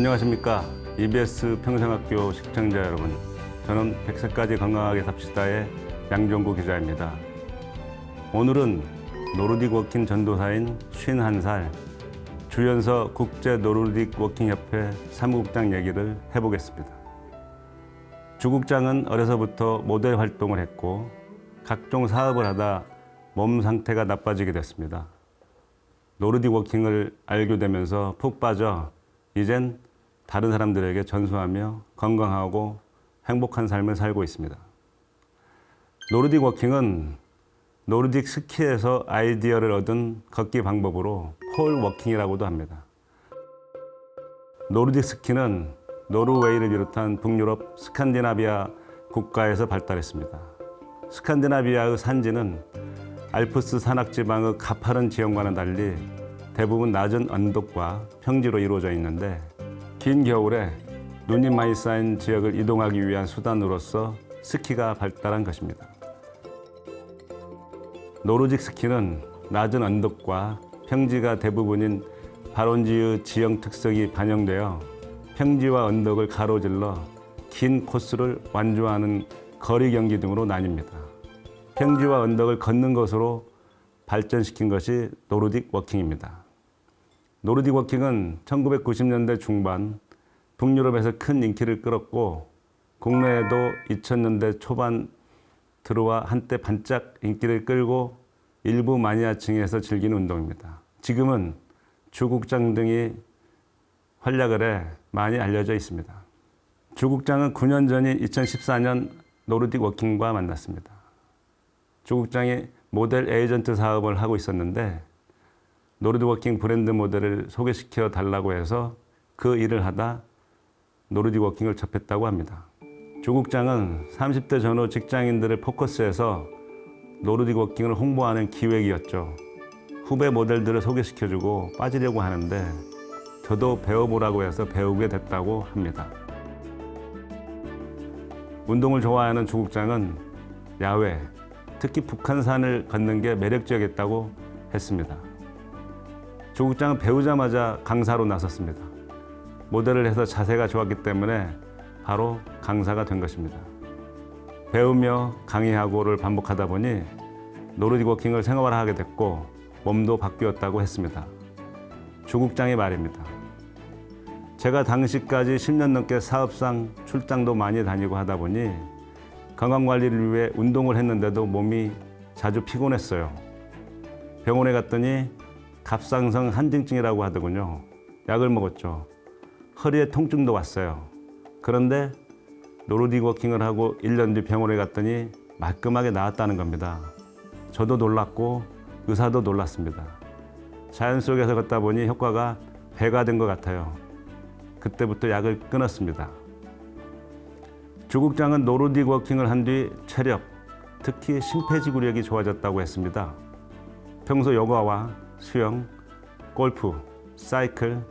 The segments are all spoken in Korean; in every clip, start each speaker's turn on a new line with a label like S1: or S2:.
S1: 안녕하십니까. EBS 평생학교 시청자 여러분. 저는 100세까지 건강하게 삽시다의 양종구 기자입니다. 오늘은 노르딕 워킹 전도사인 51살 주연서 국제 노르딕 워킹 협회 사무국장 얘기를 해보겠습니다. 주 국장은 어려서부터 모델 활동을 했고 각종 사업을 하다 몸 상태가 나빠지게 됐습니다. 노르딕 워킹을 알게 되면서 푹 빠져 이젠 다른 사람들에게 전수하며 건강하고 행복한 삶을 살고 있습니다. 노르딕 워킹은 노르딕 스키에서 아이디어를 얻은 걷기 방법으로 폴 워킹이라고도 합니다. 노르딕 스키는 노르웨이를 비롯한 북유럽 스칸디나비아 국가에서 발달했습니다. 스칸디나비아의 산지는 알프스 산악지방의 가파른 지형과는 달리 대부분 낮은 언덕과 평지로 이루어져 있는데 긴 겨울에 눈이 많이 쌓인 지역을 이동하기 위한 수단으로서 스키가 발달한 것입니다. 노르딕 스키는 낮은 언덕과 평지가 대부분인 발원지의 지형 특성이 반영되어 평지와 언덕을 가로질러 긴 코스를 완주하는 거리 경기 등으로 나뉩니다. 평지와 언덕을 걷는 것으로 발전시킨 것이 노르딕 워킹입니다. 노르딕 워킹은 1990년대 중반 북유럽에서 큰 인기를 끌었고 국내에도 2000년대 초반 들어와 한때 반짝 인기를 끌고 일부 마니아층에서 즐기는 운동입니다. 지금은 주 국장 등이 활약을 해 많이 알려져 있습니다. 주 국장은 9년 전인 2014년 노르딕 워킹과 만났습니다. 주 국장이 모델 에이전트 사업을 하고 있었는데 노르딕 워킹 브랜드 모델을 소개시켜 달라고 해서 그 일을 하다 노르딕 워킹을 접했다고 합니다. 주 국장은 30대 전후 직장인들을 포커스해서 노르딕 워킹을 홍보하는 기획이었죠. 후배 모델들을 소개시켜주고 빠지려고 하는데 저도 배워보라고 해서 배우게 됐다고 합니다. 운동을 좋아하는 주 국장은 야외, 특히 북한산을 걷는 게 매력적이었다고 했습니다. 주 국장은 배우자마자 강사로 나섰습니다. 모델을 해서 자세가 좋았기 때문에 바로 강사가 된 것입니다. 배우며 강의하고를 반복하다 보니 노르딕 워킹을 생활화하게 됐고 몸도 바뀌었다고 했습니다. 주 국장의 말입니다. 제가 당시까지 10년 넘게 사업상 출장도 많이 다니고 하다 보니 건강관리를 위해 운동을 했는데도 몸이 자주 피곤했어요. 병원에 갔더니 갑상선 한증증이라고 하더군요. 약을 먹었죠. 허리에 통증도 왔어요. 그런데 노르딕 워킹을 하고 1년 뒤 병원에 갔더니 말끔하게 나았다는 겁니다. 저도 놀랐고 의사도 놀랐습니다. 자연 속에서 걷다 보니 효과가 배가 된 것 같아요. 그때부터 약을 끊었습니다. 주 국장은 노르딕 워킹을 한 뒤 체력, 특히 심폐지구력이 좋아졌다고 했습니다. 평소 요가와 수영, 골프, 사이클,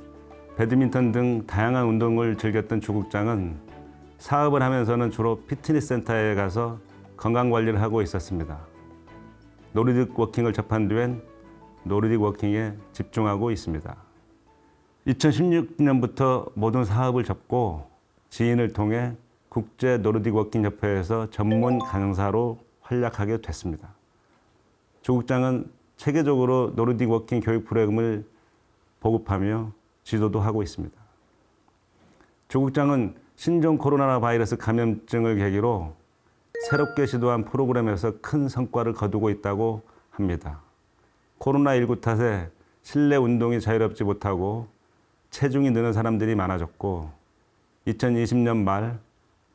S1: 배드민턴 등 다양한 운동을 즐겼던 주 국장은 사업을 하면서는 주로 피트니스 센터에 가서 건강관리를 하고 있었습니다. 노르딕 워킹을 접한 뒤엔 노르딕 워킹에 집중하고 있습니다. 2016년부터 모든 사업을 접고 지인을 통해 국제 노르딕 워킹 협회에서 전문 강사로 활약하게 됐습니다. 주 국장은 체계적으로 노르딕 워킹 교육 프로그램을 보급하며 지도도 하고 있습니다. 주 국장은 신종 코로나 바이러스 감염증을 계기로 새롭게 시도한 프로그램에서 큰 성과를 거두고 있다고 합니다. 코로나19 탓에 실내 운동이 자유롭지 못하고 체중이 느는 사람들이 많아졌고 2020년 말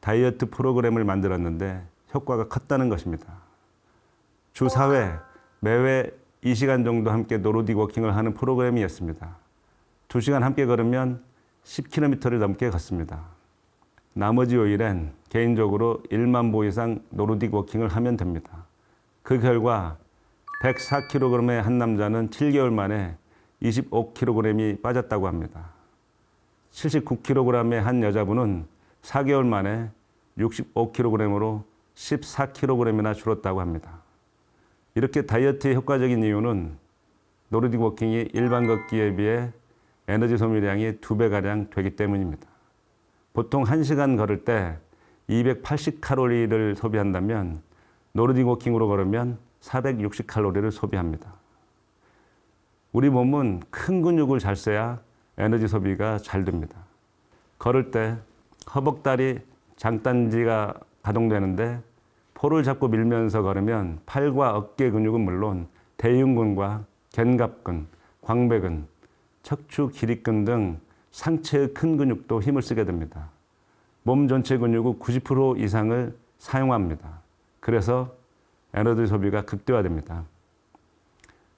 S1: 다이어트 프로그램을 만들었는데 효과가 컸다는 것입니다. 주 4회 매회 2시간 정도 함께 노르딕 워킹을 하는 프로그램이었습니다. 2시간 함께 걸으면 10km를 넘게 걷습니다. 나머지 요일엔 개인적으로 1만 보 이상 노르딕 워킹을 하면 됩니다. 그 결과 104kg의 한 남자는 7개월 만에 25kg이 빠졌다고 합니다. 79kg의 한 여자분은 4개월 만에 65kg으로 14kg이나 줄었다고 합니다. 이렇게 다이어트에 효과적인 이유는 노르딕 워킹이 일반 걷기에 비해 에너지 소비량이 2배가량 되기 때문입니다. 보통 1시간 걸을 때 280칼로리를 소비한다면 노르딕 워킹으로 걸으면 460칼로리를 소비합니다. 우리 몸은 큰 근육을 잘 써야 에너지 소비가 잘 됩니다. 걸을 때 허벅다리 장단지가 가동되는데 폴을 잡고 밀면서 걸으면 팔과 어깨 근육은 물론 대흉근과 견갑근, 광배근, 척추 기립근 등 상체의 큰 근육도 힘을 쓰게 됩니다. 몸 전체 근육의 90% 이상을 사용합니다. 그래서 에너지 소비가 극대화됩니다.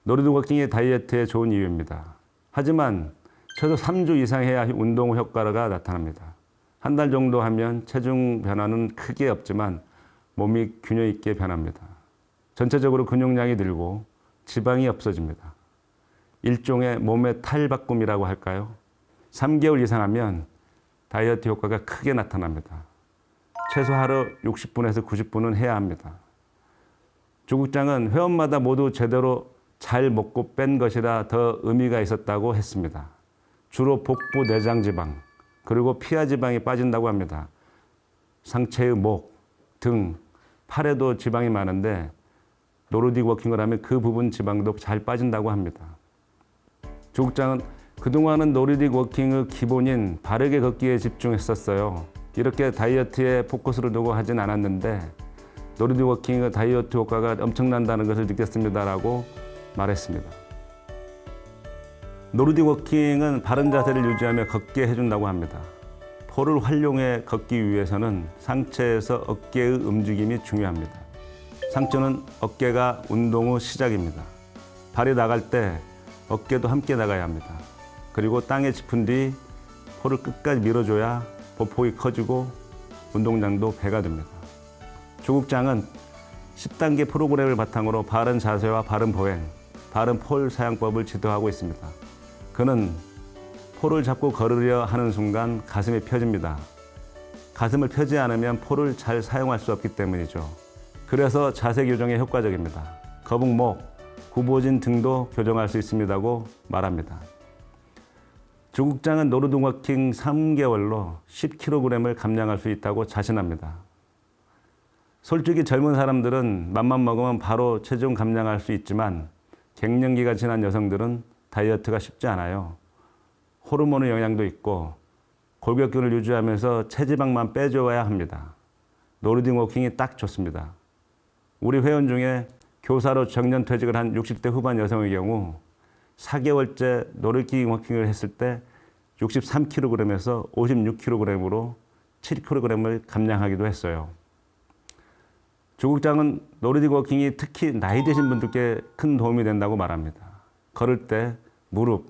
S1: 노르딕 워킹이 다이어트에 좋은 이유입니다. 하지만 최소 3주 이상 해야 운동 효과가 나타납니다. 한 달 정도 하면 체중 변화는 크게 없지만 몸이 균형 있게 변합니다. 전체적으로 근육량이 늘고 지방이 없어집니다. 일종의 몸의 탈바꿈이라고 할까요? 3개월 이상 하면 다이어트 효과가 크게 나타납니다. 최소 하루 60분에서 90분은 해야 합니다. 조국장은 회원마다 모두 제대로 잘 먹고 뺀 것이라 더 의미가 있었다고 했습니다. 주로 복부 내장 지방, 그리고 피하 지방이 빠진다고 합니다. 상체의 목, 등, 팔에도 지방이 많은데 노르딕 워킹을 하면 그 부분 지방도 잘 빠진다고 합니다. 조국장은 그동안은 노르딕 워킹의 기본인 바르게 걷기에 집중했었어요. 이렇게 다이어트에 포커스를 두고 하진 않았는데 노르딕 워킹의 다이어트 효과가 엄청난다는 것을 느꼈습니다라고 말했습니다. 노르딕 워킹은 바른 자세를 유지하며 걷게 해준다고 합니다. 폴을 활용해 걷기 위해서는 상체에서 어깨의 움직임이 중요합니다. 상체는 어깨가 운동의 시작입니다. 발이 나갈 때 어깨도 함께 나가야 합니다. 그리고 땅에 짚은 뒤 폴을 끝까지 밀어줘야 보폭이 커지고 운동량도 배가 됩니다. 조국장은 10단계 프로그램을 바탕으로 바른 자세와 바른 보행, 바른 폴 사용법을 지도하고 있습니다. 그는 폴을 잡고 걸으려 하는 순간 가슴이 펴집니다. 가슴을 펴지 않으면 폴을 잘 사용할 수 없기 때문이죠. 그래서 자세 교정에 효과적입니다. 거북목, 굽어진 등도 교정할 수 있습니다고 말합니다. 조국장은 노르딕 워킹 3개월로 10kg을 감량할 수 있다고 자신합니다. 솔직히 젊은 사람들은 맘만 먹으면 바로 체중 감량할 수 있지만 갱년기가 지난 여성들은 다이어트가 쉽지 않아요. 호르몬의 영향도 있고 골격근을 유지하면서 체지방만 빼줘야 합니다. 노르딕 워킹이 딱 좋습니다. 우리 회원 중에 교사로 정년퇴직을 한 60대 후반 여성의 경우 4개월째 노르딕 워킹을 했을 때 63kg에서 56kg으로 7kg을 감량하기도 했어요. 조국장은 노르딕 워킹이 특히 나이 드신 분들께 큰 도움이 된다고 말합니다. 걸을 때 무릎,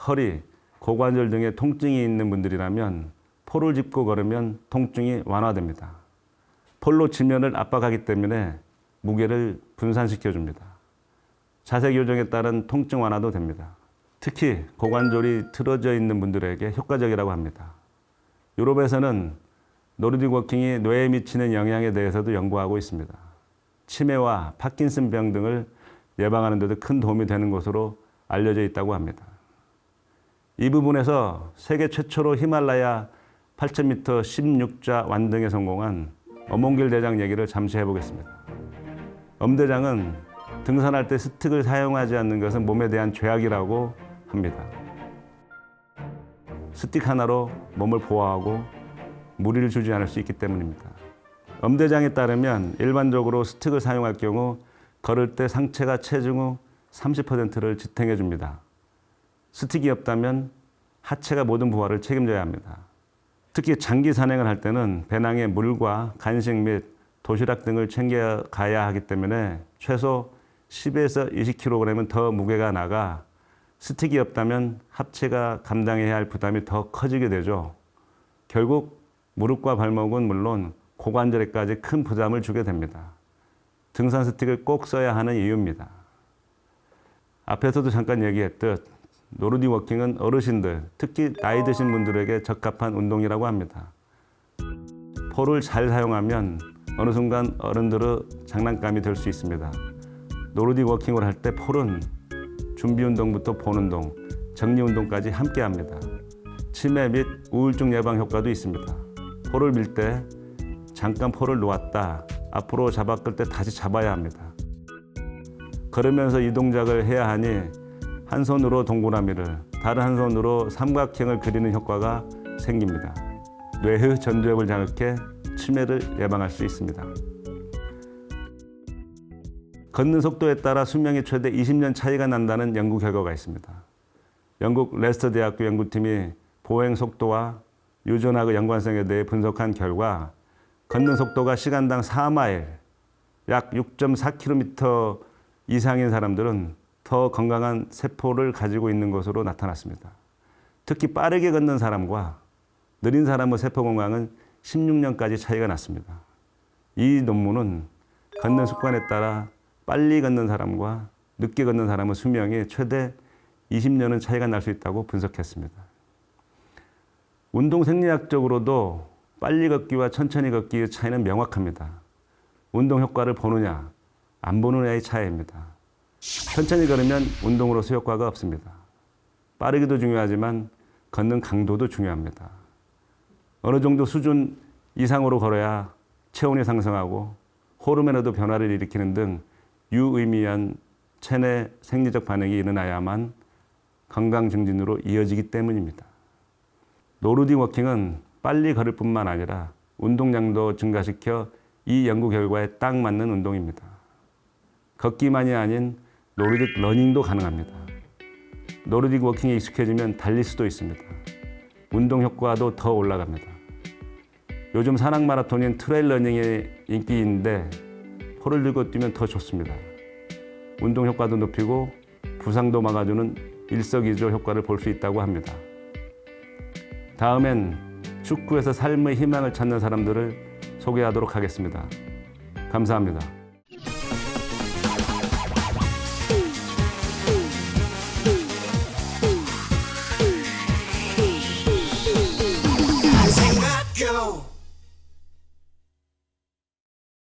S1: 허리, 고관절 등의 통증이 있는 분들이라면 폴을 짚고 걸으면 통증이 완화됩니다. 폴로 지면을 압박하기 때문에 무게를 분산시켜줍니다. 자세 교정에 따른 통증 완화도 됩니다. 특히 고관절이 틀어져 있는 분들에게 효과적이라고 합니다. 유럽에서는 노르딕 워킹이 뇌에 미치는 영향에 대해서도 연구하고 있습니다. 치매와 파킨슨병 등을 예방하는 데도 큰 도움이 되는 것으로 알려져 있다고 합니다. 이 부분에서 세계 최초로 히말라야 8,000m 16자 완등에 성공한 엄원길 대장 얘기를 잠시 해보겠습니다. 엄 대장은 등산할 때 스틱을 사용하지 않는 것은 몸에 대한 죄악이라고 합니다. 스틱 하나로 몸을 보호하고 무리를 주지 않을 수 있기 때문입니다. 엄 대장에 따르면 일반적으로 스틱을 사용할 경우 걸을 때 상체가 체중의 30%를 지탱해 줍니다. 스틱이 없다면 하체가 모든 부하를 책임져야 합니다. 특히 장기 산행을 할 때는 배낭에 물과 간식 및 도시락 등을 챙겨가야 하기 때문에 최소 10에서 20kg은 더 무게가 나가 스틱이 없다면 하체가 감당해야 할 부담이 더 커지게 되죠. 결국 무릎과 발목은 물론 고관절에까지 큰 부담을 주게 됩니다. 등산 스틱을 꼭 써야 하는 이유입니다. 앞에서도 잠깐 얘기했듯 노르딕 워킹은 어르신들, 특히 나이 드신 분들에게 적합한 운동이라고 합니다. 폴을 잘 사용하면 어느 순간 어른들의 장난감이 될 수 있습니다. 노르딕 워킹을 할 때 폴은 준비 운동부터 본 운동, 정리운동까지 함께합니다. 치매 및 우울증 예방 효과도 있습니다. 포를 밀 때 잠깐 포를 놓았다 앞으로 잡아 끌 때 다시 잡아야 합니다. 걸으면서 이 동작을 해야 하니 한 손으로 동그라미를 다른 한 손으로 삼각형을 그리는 효과가 생깁니다. 뇌의 전두엽을 자극해 치매를 예방할 수 있습니다. 걷는 속도에 따라 수명이 최대 20년 차이가 난다는 연구 결과가 있습니다. 영국 레스터 대학교 연구팀이 보행 속도와 유전학의 연관성에 대해 분석한 결과 걷는 속도가 시간당 4마일, 약 6.4km 이상인 사람들은 더 건강한 세포를 가지고 있는 것으로 나타났습니다. 특히 빠르게 걷는 사람과 느린 사람의 세포 건강은 16년까지 차이가 났습니다. 이 논문은 걷는 습관에 따라 빨리 걷는 사람과 늦게 걷는 사람의 수명이 최대 20년은 차이가 날 수 있다고 분석했습니다. 운동 생리학적으로도 빨리 걷기와 천천히 걷기의 차이는 명확합니다. 운동 효과를 보느냐, 안 보느냐의 차이입니다. 천천히 걸으면 운동으로서 효과가 없습니다. 빠르기도 중요하지만 걷는 강도도 중요합니다. 어느 정도 수준 이상으로 걸어야 체온이 상승하고 호르몬에도 변화를 일으키는 등 유의미한 체내 생리적 반응이 일어나야만 건강 증진으로 이어지기 때문입니다. 노르딕 워킹은 빨리 걸을 뿐만 아니라 운동량도 증가시켜 이 연구 결과에 딱 맞는 운동입니다. 걷기만이 아닌 노르딕 러닝도 가능합니다. 노르딕 워킹에 익숙해지면 달릴 수도 있습니다. 운동 효과도 더 올라갑니다. 요즘 산악 마라톤인 트레일 러닝이 인기인데 포를 들고 뛰면 더 좋습니다. 운동 효과도 높이고 부상도 막아주는 일석이조 효과를 볼 수 있다고 합니다. 다음엔 축구에서 삶의 희망을 찾는 사람들을 소개하도록 하겠습니다. 감사합니다.